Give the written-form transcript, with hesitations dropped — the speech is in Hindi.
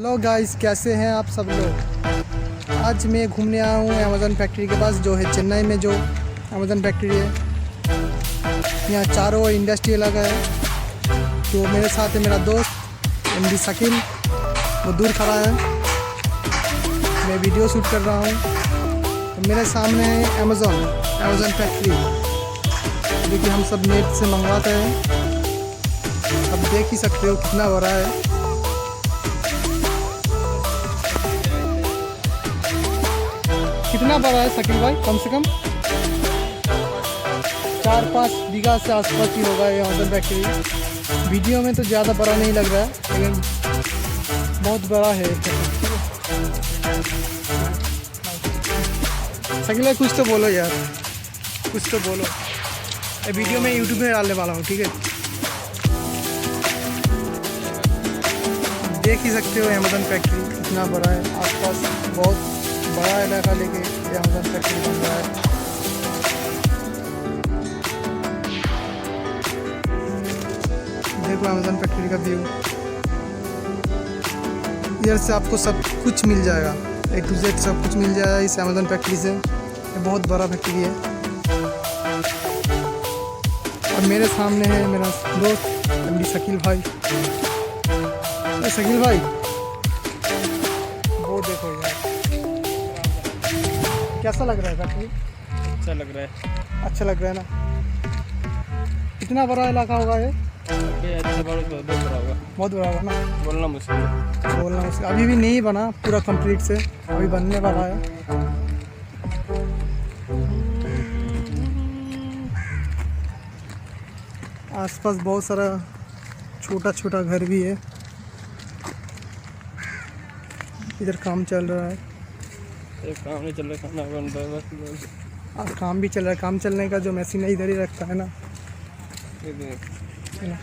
हेलो गाइस, कैसे हैं आप सब लोग। आज मैं घूमने आया हूँ अमेज़न फैक्ट्री के पास, जो है चेन्नई में जो अमेज़न फैक्ट्री है। यहाँ चारों ओर इंडस्ट्री लगा है। तो मेरे साथ है मेरा दोस्त एमडी शकील, वो दूर खड़ा है। मैं वीडियो शूट कर रहा हूँ। तो मेरे सामने है अमेज़न फैक्ट्री, जो कि हम सब नेट से मंगवाते हैं। अब देख ही सकते हो कितना बड़ा है। कितना बड़ा है शकील भाई? कम से कम 4-5 बीघा से आसपास ही होगा ये अमेज़न फैक्ट्री। वीडियो में तो ज़्यादा बड़ा नहीं लग रहा है, लेकिन बहुत बड़ा है। शकील भाई कुछ तो बोलो यार, कुछ तो बोलो। ये वीडियो में यूट्यूब में डालने वाला हूँ, ठीक है। देख ही सकते हो अमेज़न फैक्ट्री कितना बड़ा है। आसपास बहुत बड़ा इलाका लेके ये अमेज़न फैक्ट्री बन रहा है। देखो अमेज़न फैक्ट्री का व्यू। इधर से आपको सब कुछ मिल जाएगा, A to Z सब कुछ मिल जाएगा इस अमेज़न फैक्ट्री से। ये बहुत बड़ा फैक्ट्री है। और मेरे सामने है मेरा दोस्त एमडी शकील भाई। शकील भाई वो देखो यार, कैसा लग रहा है फैक्ट्री? अच्छा लग रहा है। अच्छा लग रहा है ना। कितना बड़ा इलाका होगा ये? अच्छा बहुत बड़ा होगा। बहुत बड़ा होगा ना। बोलना मुश्किल। अभी भी नहीं बना पूरा कंप्लीट से, अभी बनने वाला है। आसपास बहुत सारा छोटा छोटा घर भी है। इधर काम चल रहा है। एक काम नहीं चल रहा, खाना बन रहा है बस। और काम भी चल रहा है। काम चलने का जो मशीन है इधर ही रखता है ना। ये देख। है ना।